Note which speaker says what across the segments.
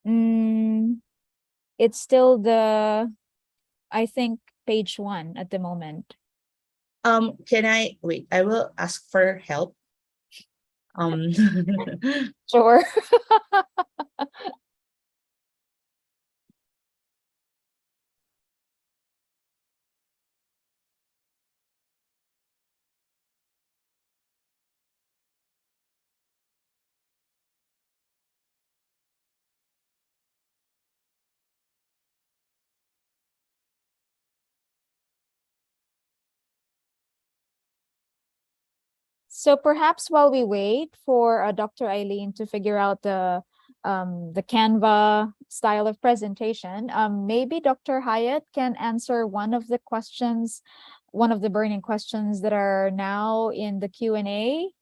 Speaker 1: It's still I think, page 1 at the moment.
Speaker 2: Can I wait? I will ask for help.
Speaker 1: Sure. So perhaps while we wait for Dr. Eileen to figure out the Canva style of presentation, maybe Dr. Hyatt can answer one of the questions, one of the burning questions that are now in the Q&A.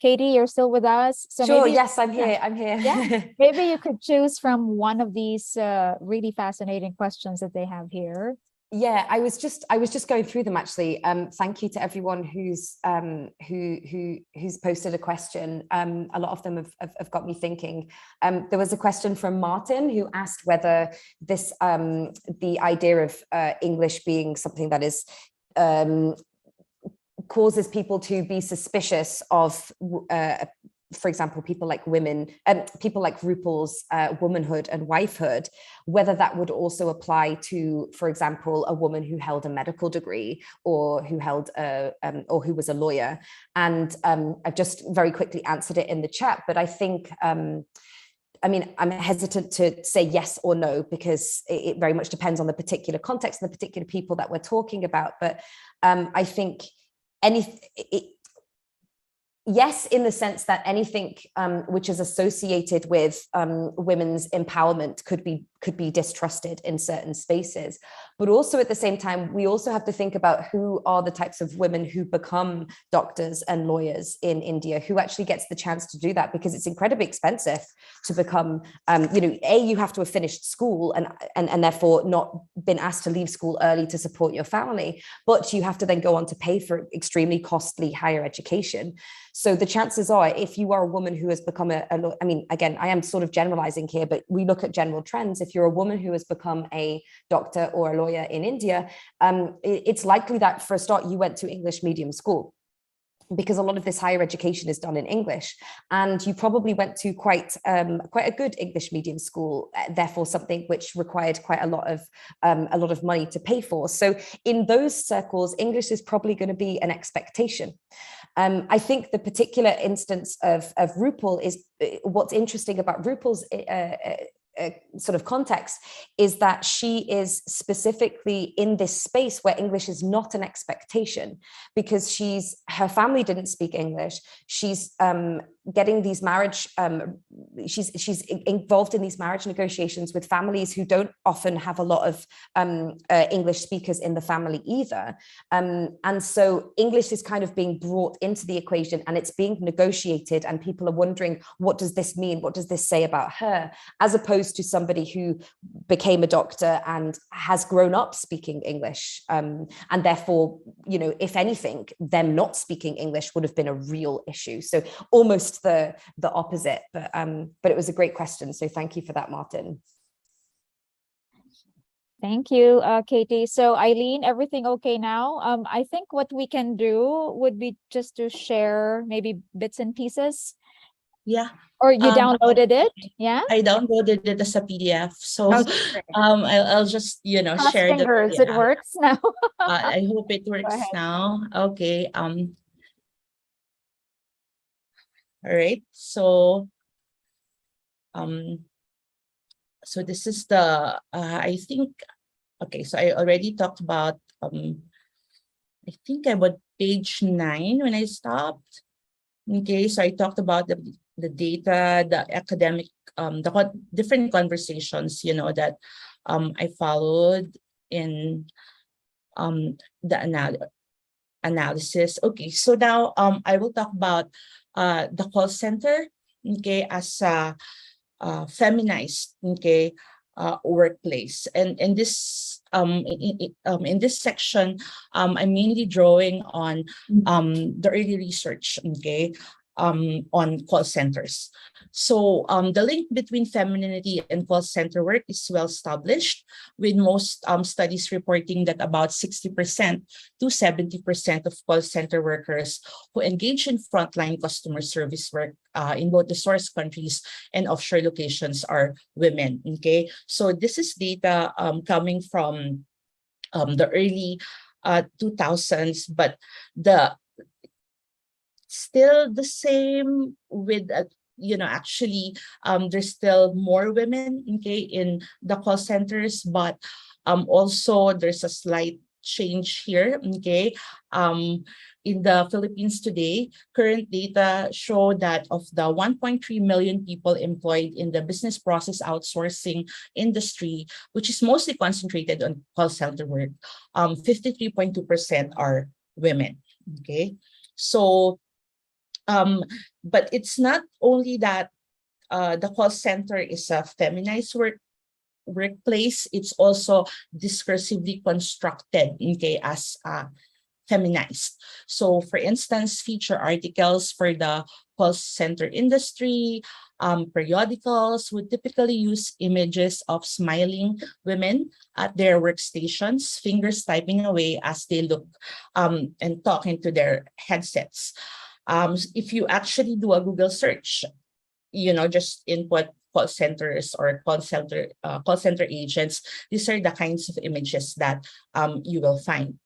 Speaker 1: Katie, you're still with us?
Speaker 3: So sure, maybe, yes, I'm here.
Speaker 1: Yeah, maybe you could choose from one of these really fascinating questions that they have here.
Speaker 3: Yeah, I was just going through them actually. Thank you to everyone who's posted a question. A lot of them have got me thinking. There was a question from Martin who asked whether this the idea of English being something that is causes people to be suspicious of for example, people like women and people like RuPaul's womanhood and wifehood, whether that would also apply to, for example, a woman who held a medical degree or who held or who was a lawyer. And I've just very quickly answered it in the chat, but I think, I mean, I'm hesitant to say yes or no, because it very much depends on the particular context and the particular people that we're talking about. But I think yes, in the sense that anything which is associated with women's empowerment could be distrusted in certain spaces. But also at the same time, we also have to think about who are the types of women who become doctors and lawyers in India, who actually gets the chance to do that, because it's incredibly expensive to become, you have to have finished school and therefore not been asked to leave school early to support your family, but you have to then go on to pay for extremely costly higher education. So the chances are, if you are a woman who has become I mean, again, I am sort of generalizing here, but we look at general trends. If you're a woman who has become a doctor or a lawyer in India, it's likely that for a start, you went to English medium school, because a lot of this higher education is done in English, and you probably went to quite a good English medium school, therefore something which required quite a lot of money to pay for. So in those circles, English is probably going to be an expectation. I think the particular instance of RuPaul is, what's interesting about RuPaul's sort of context is that she is specifically in this space where English is not an expectation, because her family didn't speak English. She's getting these marriage, she's involved in these marriage negotiations with families who don't often have a lot of English speakers in the family either. And so English is kind of being brought into the equation, and it's being negotiated, and people are wondering, what does this mean? What does this say about her? As opposed to somebody who became a doctor and has grown up speaking English. And therefore, if anything, them not speaking English would have been a real issue. So almost the opposite, but it was a great question. So thank you for that, Martin.
Speaker 1: Thank you, Katie. So Eileen, everything okay now? I think what we can do would be just to share maybe bits and pieces.
Speaker 2: Yeah.
Speaker 1: Or you downloaded it? Yeah.
Speaker 2: I downloaded it as a PDF. So I'll just
Speaker 1: Cross
Speaker 2: share
Speaker 1: fingers, it works now.
Speaker 2: I hope it works now. Okay. All right. So so this is the I think, okay, so I already talked about I think I'm on page 9 when I stopped. Okay, so I talked about the data, the academic, the different conversations, that I followed in the analysis. Okay, so now I will talk about the call center, okay, as a feminized, okay, workplace. And this in this section, I'm mainly drawing on the early research, okay, on call centers. So the link between femininity and call center work is well established, with most studies reporting that about 60% to 70% of call center workers who engage in frontline customer service work in both the source countries and offshore locations are women. Okay, so this is data coming from the early 2000s, but the still the same with actually there's still more women, okay, in the call centers, but also there's a slight change here, okay. In the Philippines today, current data show that of the 1.3 million people employed in the business process outsourcing industry, which is mostly concentrated on call center work, 53.2% are women, okay. So but it's not only that the call center is a feminized workplace, it's also discursively constructed, okay, as feminized. So for instance, feature articles for the call center industry, periodicals would typically use images of smiling women at their workstations, fingers typing away as they look and talk into their headsets. If you actually do a Google search, just input call centers or call center agents, these are the kinds of images that you will find.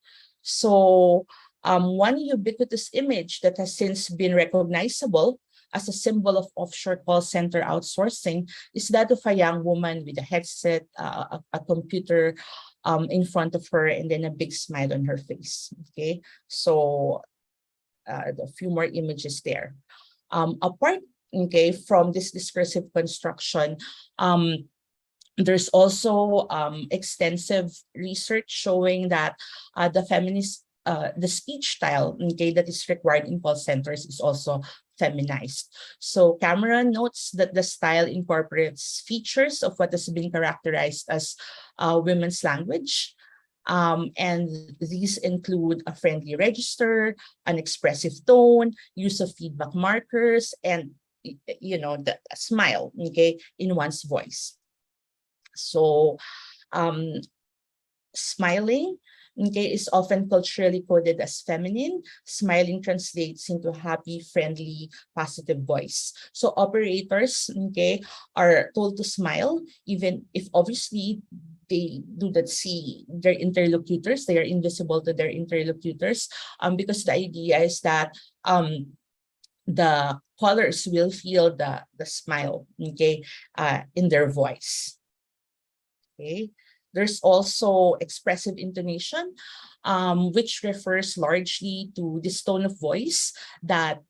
Speaker 2: So one ubiquitous image that has since been recognizable as a symbol of offshore call center outsourcing is that of a young woman with a headset, a computer in front of her, and then a big smile on her face. Okay, so a few more images there. Apart, okay, from this discursive construction, there's also extensive research showing that the speech style, okay, that is required in call centers is also feminized. So Cameron notes that the style incorporates features of what has been characterized as women's language. And these include a friendly register, an expressive tone, use of feedback markers, and the smile, okay, in one's voice. So smiling, okay, is often culturally coded as feminine. Smiling translates into happy, friendly, positive voice. So operators, okay, are told to smile, even if obviously they do not see their interlocutors. They are invisible to their interlocutors, because the idea is that the callers will feel the smile, okay, in their voice. Okay. There's also expressive intonation, which refers largely to this tone of voice that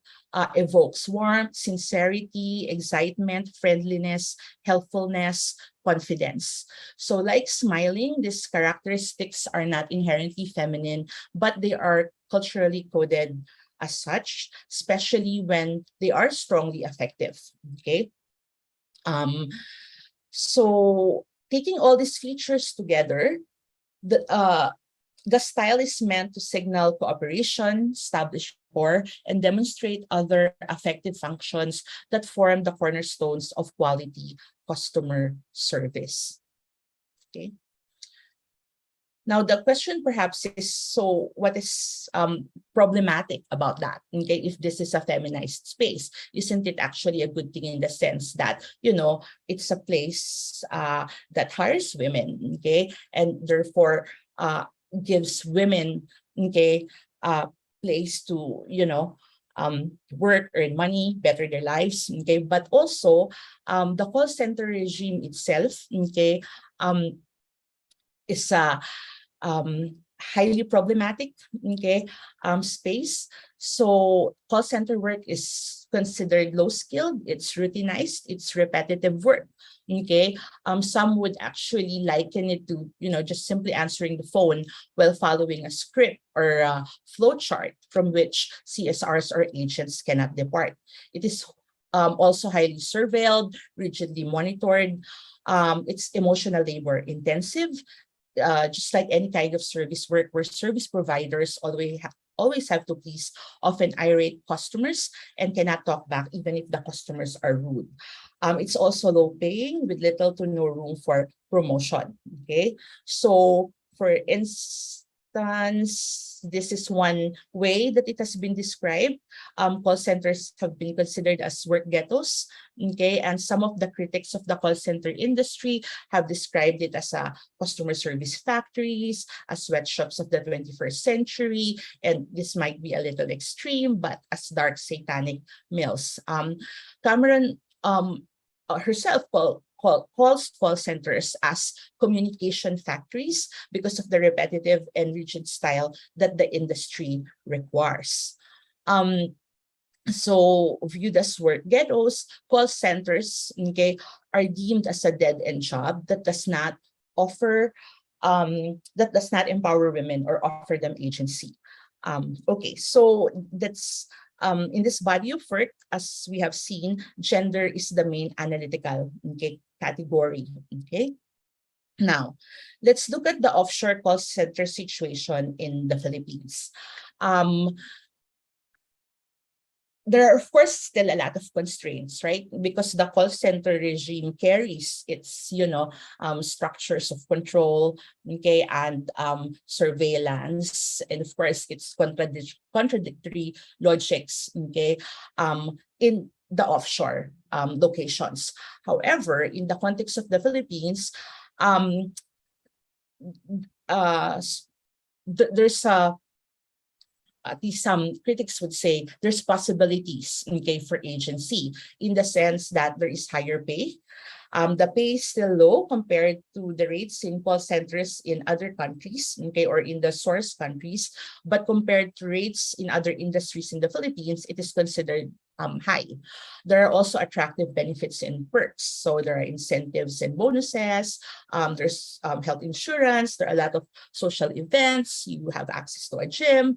Speaker 2: evokes warmth, sincerity, excitement, friendliness, helpfulness, confidence. So like smiling, these characteristics are not inherently feminine, but they are culturally coded as such, especially when they are strongly effective. Okay. So taking all these features together, the style is meant to signal cooperation, establish rapport, and demonstrate other affective functions that form the cornerstones of quality customer service. Okay. Now, the question perhaps is, so what is problematic about that? Okay, if this is a feminized space, isn't it actually a good thing in the sense that, it's a place that hires women, okay, and therefore gives women, okay, a place to, work, earn money, better their lives, okay, but also the call center regime itself, okay, is a highly problematic, okay, space. So call center work is considered low skilled, it's routinized, it's repetitive work. Okay. Some would actually liken it to, just simply answering the phone while following a script or a flow chart from which CSRs or agents cannot depart. It is also highly surveilled, rigidly monitored. It's emotional labor intensive, just like any kind of service work where service providers always have to please often irate customers and cannot talk back even if the customers are rude. It's also low paying with little to no room for promotion. Okay, so for instance, this is one way that it has been described. Call centers have been considered as work ghettos. Okay, and some of the critics of the call center industry have described it as a customer service factories, as sweatshops of the 21st century, and this might be a little extreme, but as dark satanic mills. Cameron herself calls call centers as communication factories because of the repetitive and rigid style that the industry requires. So viewed as work ghettos, call centers, okay, are deemed as a dead-end job that does not offer, that does not empower women or offer them agency. Okay, so that's in this body of work, as we have seen, gender is the main analytical, okay, category. Okay. Now, let's look at the offshore call center situation in the Philippines. There are, of course, still a lot of constraints, right? Because the call center regime carries its, structures of control, okay, and surveillance, and of course, its contradictory logics, okay, in the offshore locations. However, in the context of the Philippines, there's a at least some critics would say there's possibilities, okay, for agency in the sense that there is higher pay. The pay is still low compared to the rates in call centers in other countries, okay, or in the source countries, but compared to rates in other industries in the Philippines, it is considered high. There are also attractive benefits and perks. So there are incentives and bonuses. There's health insurance. There are a lot of social events. You have access to a gym.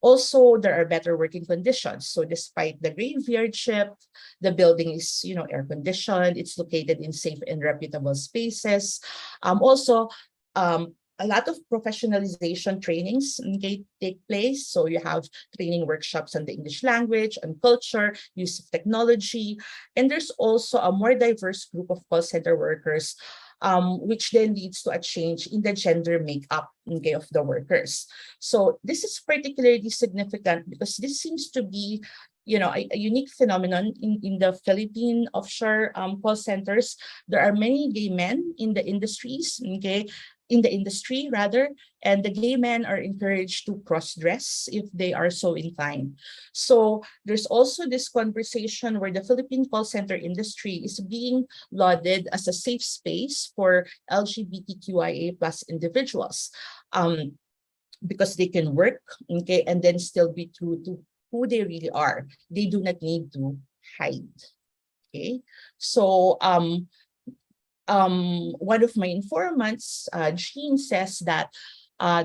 Speaker 2: Also, there are better working conditions. So despite the graveyard shift, the building is, air conditioned. It's located in safe and reputable spaces. Also, a lot of professionalization trainings take place. So you have training workshops on the English language, on culture, use of technology. And there's also a more diverse group of call center workers, which then leads to a change in the gender makeup, okay, of the workers. So this is particularly significant because this seems to be a unique phenomenon in the Philippine offshore call centers. There are many gay men in the industries, okay, in the industry rather, and the gay men are encouraged to cross-dress if they are so inclined. So there's also this conversation where the Philippine call center industry is being lauded as a safe space for LGBTQIA+ individuals, because they can work, okay, and then still be true to who they really are. They do not need to hide. Okay, so one of my informants, Jean, says that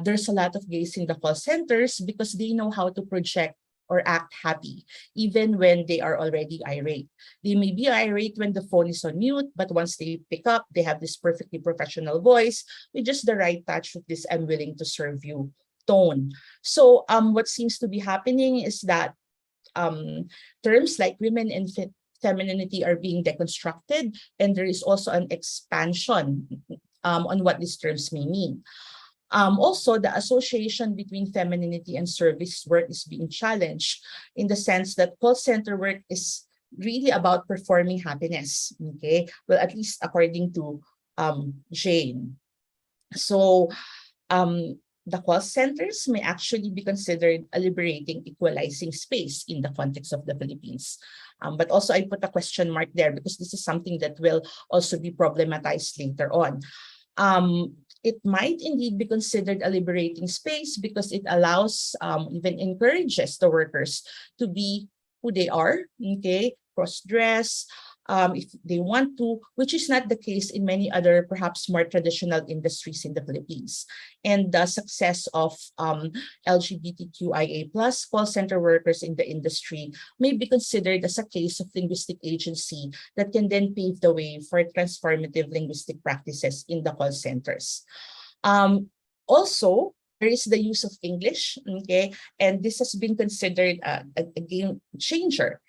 Speaker 2: there's a lot of gays in the call centers because they know how to project or act happy, even when they are already irate. They may be irate when the phone is on mute, but once they pick up, they have this perfectly professional voice with just the right touch with this "I'm willing to serve you" tone. So what seems to be happening is that terms like women and femininity are being deconstructed, and there is also an expansion on what these terms may mean. Also, the association between femininity and service work is being challenged in the sense that call center work is really about performing happiness, okay? Well, at least according to Jane. So the call centers may actually be considered a liberating, equalizing space in the context of the Philippines. But also I put a question mark there because this is something that will also be problematized later on. It might indeed be considered a liberating space because it allows, even encourages the workers to be who they are, okay, cross-dress, if they want to, which is not the case in many other perhaps more traditional industries in the Philippines. And the success of LGBTQIA+ call center workers in the industry may be considered as a case of linguistic agency that can then pave the way for transformative linguistic practices in the call centers. Also, there is the use of English, okay, and this has been considered a game changer.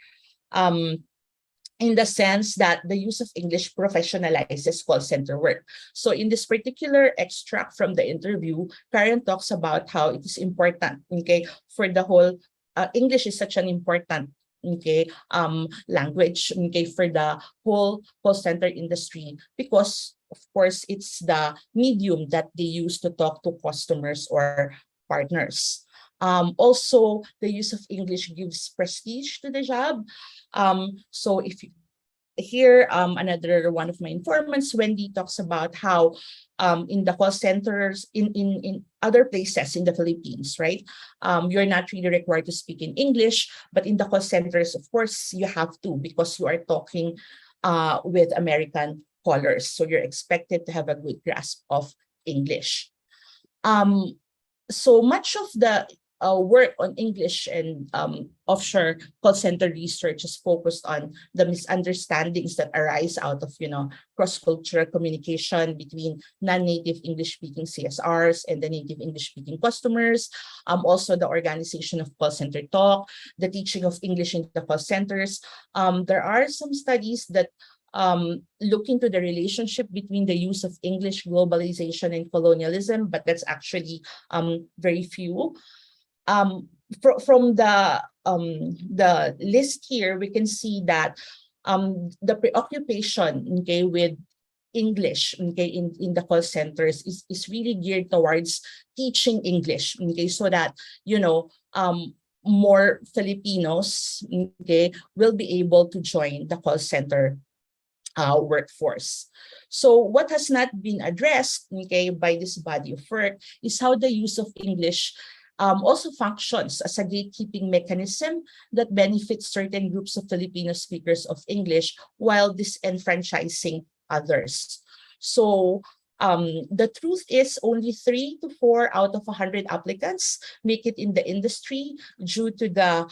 Speaker 2: In the sense that the use of English professionalizes call center work. So in this particular extract from the interview, Karen talks about how it is important, okay, for the whole, English is such an important, okay, language, okay, for the whole call center industry, because of course it's the medium that they use to talk to customers or partners. Also, the use of English gives prestige to the job. So if you, here, another one of my informants, Wendy, talks about how in the call centers in other places in the Philippines, right? You're not really required to speak in English, but in the call centers, of course, you have to, because you are talking with American callers. So you're expected to have a good grasp of English. So much of the work on English and offshore call center research is focused on the misunderstandings that arise out of, cross-cultural communication between non-native English-speaking CSRs and the native English-speaking customers. Also, the organization of call center talk, the teaching of English in the call centers. There are some studies that look into the relationship between the use of English, globalization, and colonialism, but that's actually very few. From the list here, we can see that the preoccupation, okay, with English, okay, in the call centers is really geared towards teaching English, okay, so that more Filipinos, okay, will be able to join the call center workforce. So what has not been addressed, okay, by this body of work is how the use of English also functions as a gatekeeping mechanism that benefits certain groups of Filipino speakers of English while disenfranchising others. So the truth is only 3 to 4 out of 100 applicants make it in the industry due to the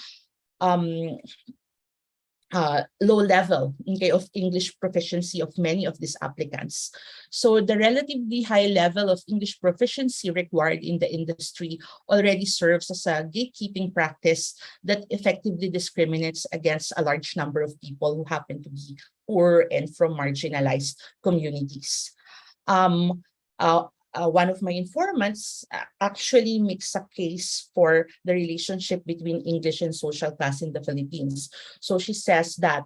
Speaker 2: low level, okay, of English proficiency of many of these applicants. So the relatively high level of English proficiency required in the industry already serves as a gatekeeping practice that effectively discriminates against a large number of people who happen to be poor and from marginalized communities. One of my informants actually makes a case for the relationship between English and social class in the Philippines. So she says that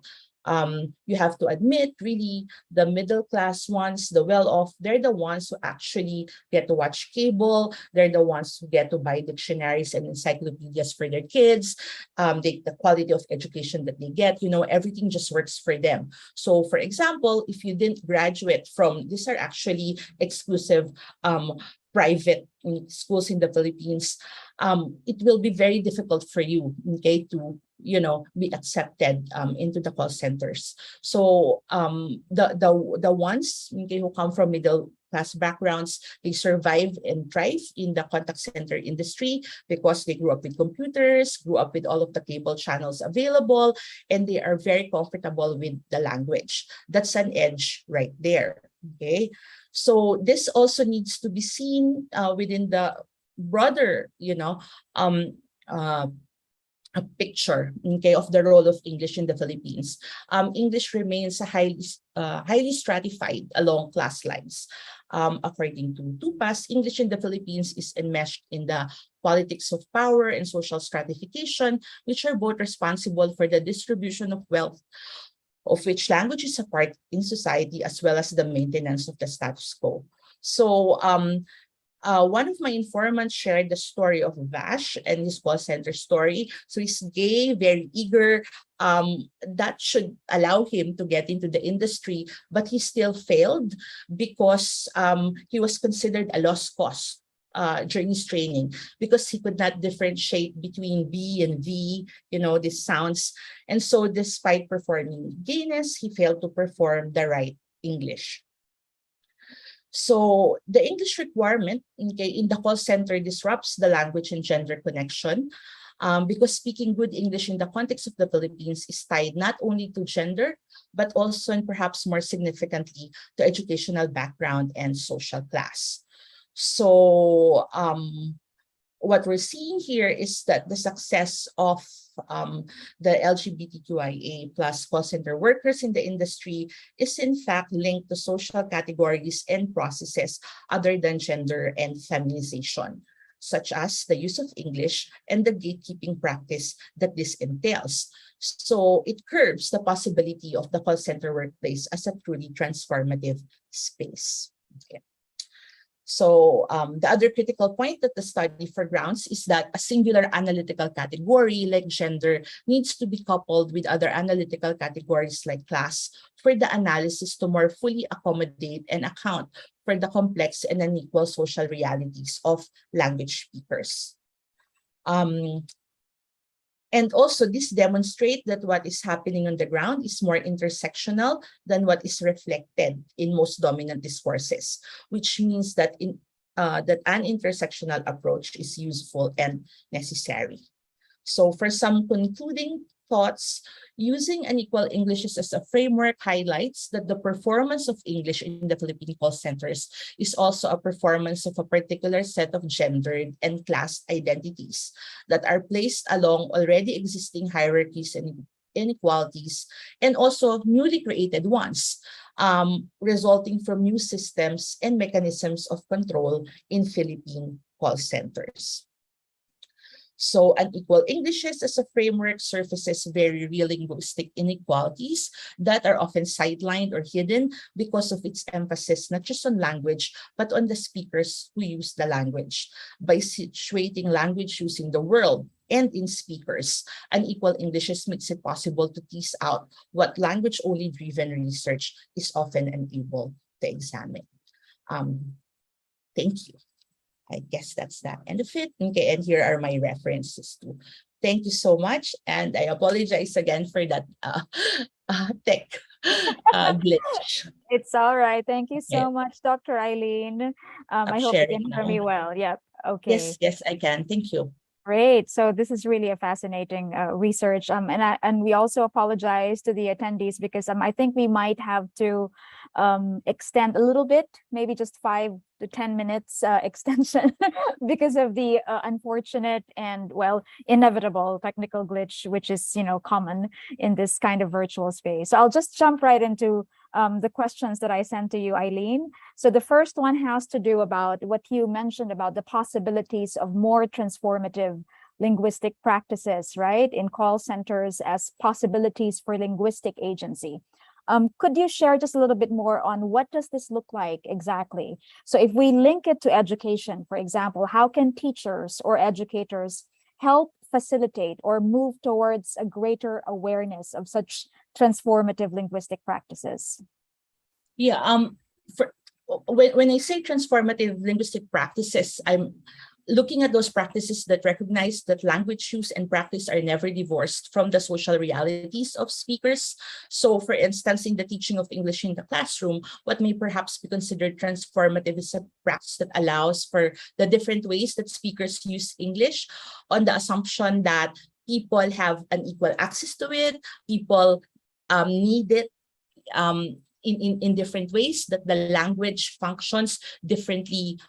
Speaker 2: you have to admit, really, the middle class ones, the well-off, they're the ones who actually get to watch cable. They're the ones who get to buy dictionaries and encyclopedias for their kids. The quality of education that they get, everything just works for them. So, for example, if you didn't graduate from, these are actually exclusive private schools in the Philippines, it will be very difficult for you, okay, to be accepted into the call centers. So the ones, okay, who come from middle class backgrounds, they survive and thrive in the contact center industry because they grew up with computers, grew up with all of the cable channels available, and they are very comfortable with the language. That's an edge right there. Okay, so this also needs to be seen within the broader, a picture, okay, of the role of English in the Philippines. English remains highly stratified along class lines. According to TUPAS, English in the Philippines is enmeshed in the politics of power and social stratification, which are both responsible for the distribution of wealth, of which language is a part in society, as well as the maintenance of the status quo. So one of my informants shared the story of Vash and his call center story. So he's gay, very eager. That should allow him to get into the industry, but he still failed because he was considered a lost cause during his training, because he could not differentiate between B and V, these sounds. And so despite performing gayness, he failed to perform the right English. So the English requirement, okay, in the call center disrupts the language and gender connection, because speaking good English in the context of the Philippines is tied not only to gender, but also, and perhaps more significantly, to educational background and social class. So what we're seeing here is that the success of the LGBTQIA plus call center workers in the industry is in fact linked to social categories and processes other than gender and feminization, such as the use of English and the gatekeeping practice that this entails. So it curbs the possibility of the call center workplace as a truly transformative space. Okay. So the other critical point that the study foregrounds is that a singular analytical category like gender needs to be coupled with other analytical categories like class for the analysis to more fully accommodate and account for the complex and unequal social realities of language speakers. And also this demonstrates that what is happening on the ground is more intersectional than what is reflected in most dominant discourses, which means that that an intersectional approach is useful and necessary. So for some concluding thoughts, using Unequal English as a framework highlights that the performance of English in the Philippine call centers is also a performance of a particular set of gendered and class identities that are placed along already existing hierarchies and inequalities, and also newly created ones, resulting from new systems and mechanisms of control in Philippine call centers. So Unequal English as a framework surfaces very real linguistic inequalities that are often sidelined or hidden because of its emphasis not just on language, but on the speakers who use the language. By situating language use in the world and in speakers, Unequal English makes it possible to tease out what language-only driven research is often unable to examine. Thank you. I guess that's the end of it. Okay, and here are my references too. Thank you so much. And I apologize again for that tech glitch.
Speaker 1: It's all right. Thank you
Speaker 2: Okay.
Speaker 1: so much, Dr. Eileen.
Speaker 2: I'm
Speaker 1: I hope you
Speaker 2: sharing
Speaker 1: can hear me
Speaker 2: now.
Speaker 1: well. Yep. Okay.
Speaker 2: Yes, I can. Thank you.
Speaker 1: Great. So this is really a fascinating research. And we also apologize to the attendees because I think we might have to extend a little bit, maybe just 5 to 10 minutes extension because of the unfortunate and, well, inevitable technical glitch, which is, common in this kind of virtual space. So I'll just jump right into the questions that I sent to you, Eileen. So the first one has to do about what you mentioned about the possibilities of more transformative linguistic practices, right, in call centers as possibilities for linguistic agency. Could you share just a little bit more on what does this look like exactly? So if we link it to education, for example, how can teachers or educators help facilitate or move towards a greater awareness of such transformative linguistic practices?
Speaker 2: Yeah, when I say transformative linguistic practices, I'm looking at those practices that recognize that language use and practice are never divorced from the social realities of speakers. So for instance, in the teaching of English in the classroom, what may perhaps be considered transformative is a practice that allows for the different ways that speakers use English on the assumption that people have an equal access to it, people need it in different ways, that the language functions differently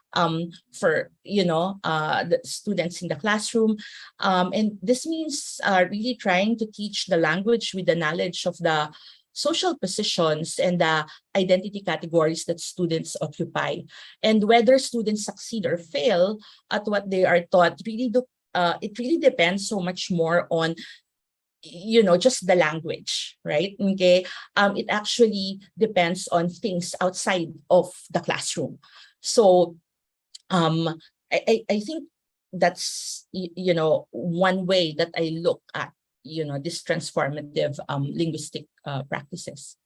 Speaker 2: for the students in the classroom, and this means really trying to teach the language with the knowledge of the social positions and the identity categories that students occupy, and whether students succeed or fail at what they are taught it really depends so much more on just the language, right? Okay. It actually depends on things outside of the classroom. So I think that's one way that I look at this transformative linguistic practices.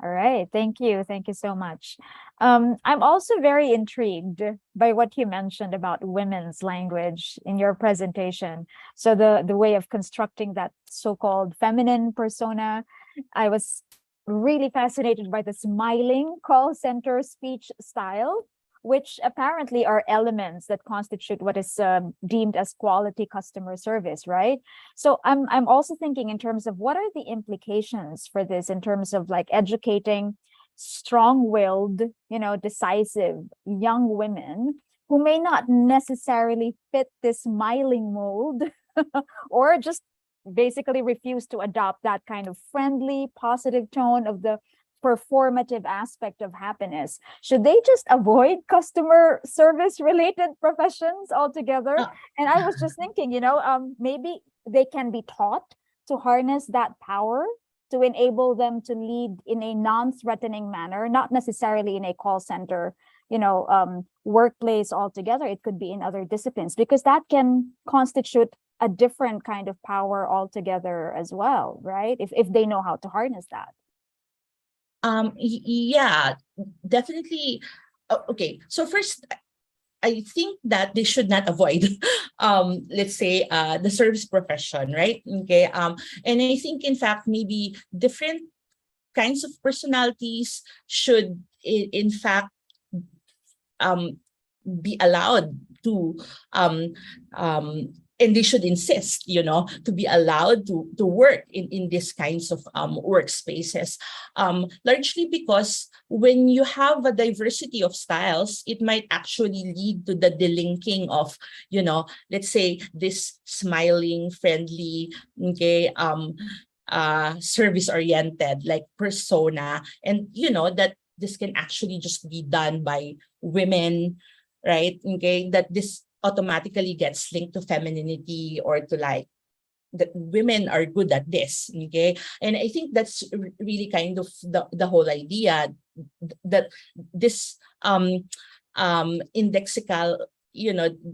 Speaker 1: All right. Thank you. Thank you so much. I'm also very intrigued by what you mentioned about women's language in your presentation. So the way of constructing that so-called feminine persona. I was really fascinated by the smiling call center speech style, which apparently are elements that constitute what is deemed as quality customer service, right? So I'm also thinking in terms of what are the implications for this in terms of like educating strong-willed, decisive young women who may not necessarily fit this smiling mold or just basically refuse to adopt that kind of friendly, positive tone of the performative aspect of happiness? Should they just avoid customer service related professions altogether? And I was just thinking, maybe they can be taught to harness that power to enable them to lead in a non-threatening manner, not necessarily in a call center, workplace altogether. It could be in other disciplines, because that can constitute a different kind of power altogether as well, right? If they know how to harness that.
Speaker 2: Yeah, definitely. Okay, so first, I think that they should not avoid, let's say, the service profession, right? Okay, and I think, in fact, maybe different kinds of personalities should, in fact, be allowed to and they should insist, to be allowed to work in these kinds of workspaces. Largely because when you have a diversity of styles, it might actually lead to the delinking of, let's say, this smiling, friendly, okay, service-oriented like persona, and that this can actually just be done by women, right? Okay, that this automatically gets linked to femininity, or to like that women are good at this. Okay, and I think that's really kind of the whole idea, that this indexical,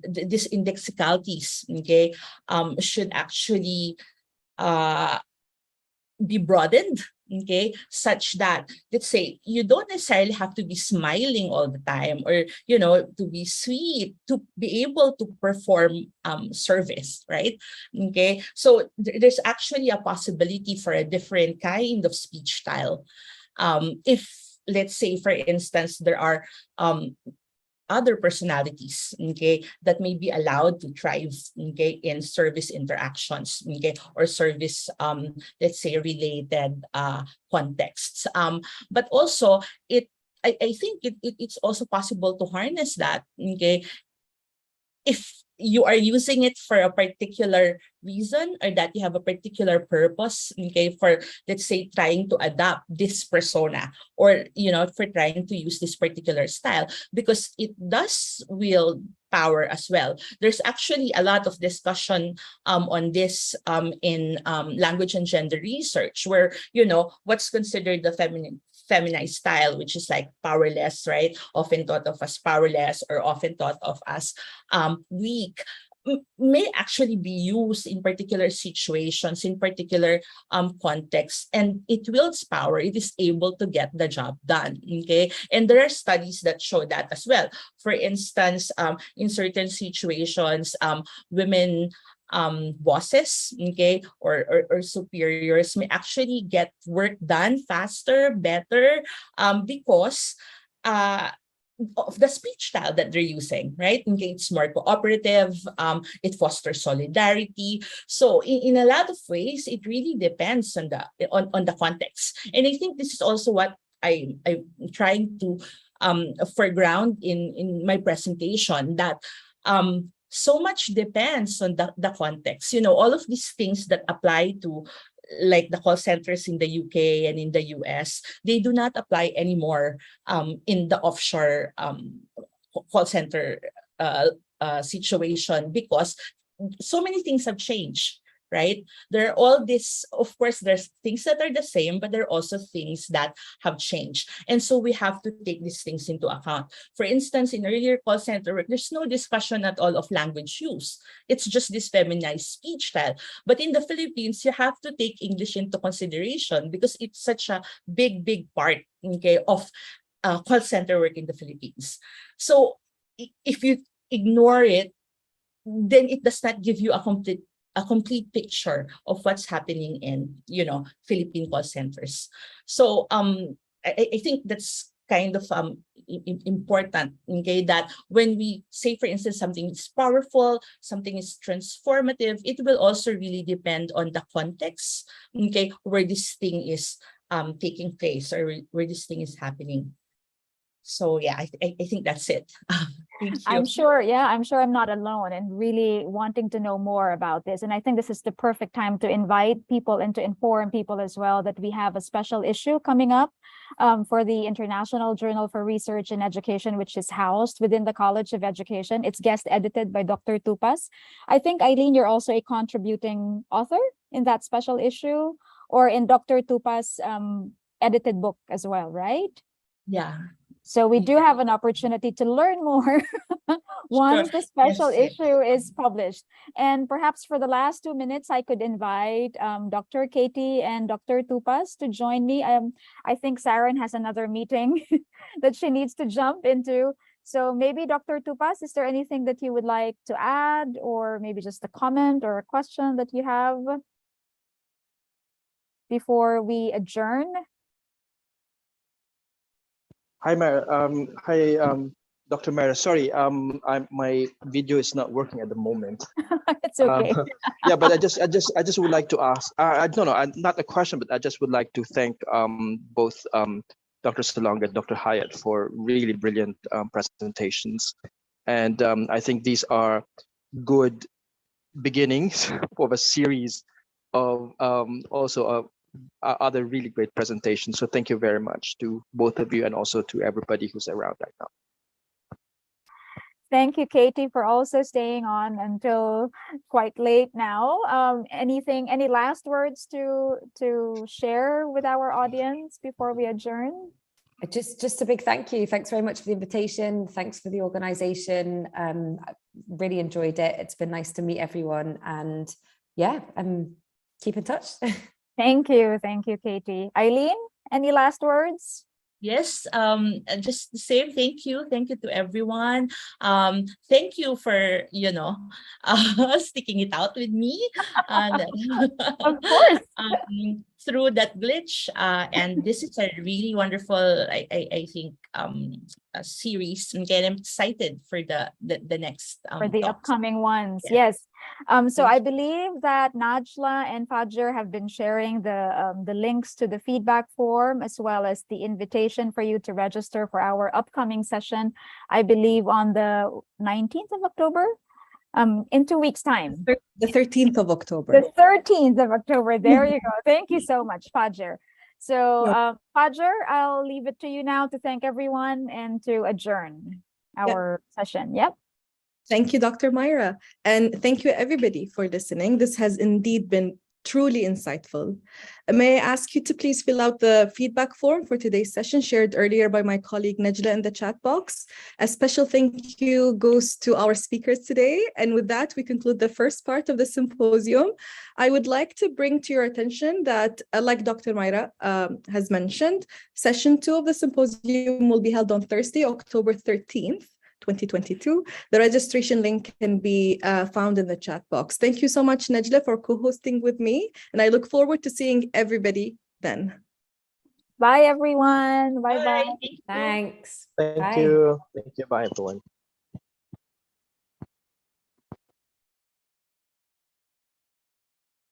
Speaker 2: this indexicalities, okay, should actually be broadened, okay, such that, let's say, you don't necessarily have to be smiling all the time, or to be sweet to be able to perform service, right? Okay, so there's actually a possibility for a different kind of speech style. If, let's say, for instance, there are other personalities, okay, that may be allowed to thrive, okay, in service interactions, okay, or service, let's say, related contexts. But also, I think it's also possible to harness that, okay, if you are using it for a particular reason, or that you have a particular purpose, okay, for, let's say, trying to adapt this persona, or for trying to use this particular style, because it does wield power as well. There's actually a lot of discussion on this in language and gender research, where what's considered the feminized style, which is like powerless, right? Often thought of as powerless, or often thought of as weak, may actually be used in particular situations, in particular contexts, and it wields power. It is able to get the job done. Okay, and there are studies that show that as well. For instance, in certain situations, women bosses, okay, or superiors may actually get work done faster, better, because of the speech style that they're using, right? Okay, it's more cooperative, it fosters solidarity. So in a lot of ways, it really depends on the context. And I think this is also what I'm trying to foreground in my presentation, that so much depends on the context. All of these things that apply to, like, the call centers in the UK and in the US, they do not apply anymore in the offshore call center situation, because so many things have changed, right? There are all this, of course, there's things that are the same, but there are also things that have changed. And so we have to take these things into account. For instance, in earlier call center work, there's no discussion at all of language use. It's just this feminized speech style. But in the Philippines, you have to take English into consideration, because it's such a big part, okay, of call center work in the Philippines. So if you ignore it, then it does not give you a complete picture of what's happening in, Philippine call centers. So I think that's kind of important, okay, that when we say, for instance, something is powerful, something is transformative, it will also really depend on the context, okay, where this thing is taking place, or where this thing is happening. So yeah, I think that's it. Thank you.
Speaker 1: I'm sure, yeah, I'm sure I'm not alone in really wanting to know more about this. And I think this is the perfect time to invite people and to inform people as well that we have a special issue coming up for the International Journal for Research and Education, which is housed within the College of Education. It's guest edited by Dr. Tupas. I think, Eileen, you're also a contributing author in that special issue or in Dr. Tupas' edited book as well, right?
Speaker 2: Yeah.
Speaker 1: So we do have an opportunity to learn more once the special
Speaker 2: Yes.
Speaker 1: issue is published. And perhaps for the last 2 minutes, I could invite Dr. Katie and Dr. Tupas to join me. I think Saren has another meeting that she needs to jump into. So maybe Dr. Tupas, is there anything that you would like to add, or maybe just a comment or a question that you have before we adjourn?
Speaker 4: Hi, Dr. Mara. Sorry, my video is not working at the moment.
Speaker 1: It's okay.
Speaker 4: Yeah, but I just would like to ask. I don't know, not a question, but I just would like to thank both Dr. Salonga and Dr. Hyatt for really brilliant presentations, and I think these are good beginnings of a series of also other really great presentations. So thank you very much to both of you and also to everybody who's around right now.
Speaker 1: Thank you, Katie, for also staying on until quite late now. Any last words to share with our audience before we adjourn?
Speaker 3: Just a big thank you. Thanks very much for the invitation. Thanks for the organization. I really enjoyed it. It's been nice to meet everyone, and yeah, keep in touch.
Speaker 1: Thank you, Katie. Eileen, any last words?
Speaker 2: Yes, just the same. Thank you to everyone. Thank you for sticking it out with me, and
Speaker 1: Of course.
Speaker 2: through that glitch. And this is a really wonderful, I think, a series. I'm getting excited for the next
Speaker 1: For the
Speaker 2: talks.
Speaker 1: upcoming ones,
Speaker 2: Yeah.
Speaker 1: yes. So I believe that Najla and Fajr have been sharing the links to the feedback form as well as the invitation for you to register for our upcoming session. I believe on the 19th of October, in 2 weeks' time.
Speaker 5: The 13th of October.
Speaker 1: The 13th of October. There you go. Thank you so much, Fajr. So, Fajr, I'll leave it to you now to thank everyone and to adjourn our session. Yep.
Speaker 5: Thank you, Dr. Myra. And thank you, everybody, for listening. This has indeed been truly insightful. May I ask you to please fill out the feedback form for today's session shared earlier by my colleague Najla in the chat box. A special thank you goes to our speakers today. And with that, we conclude the first part of the symposium. I would like to bring to your attention that, like Dr. Myra has mentioned, session 2 of the symposium will be held on Thursday, October 13th. 2022. The registration link can be found in the chat box. Thank you so much, Najla, for co-hosting with me, and I look forward to seeing everybody then.
Speaker 1: Bye, everyone. Bye-bye.
Speaker 3: Thanks.
Speaker 4: Thank you. Thank you. Bye, everyone.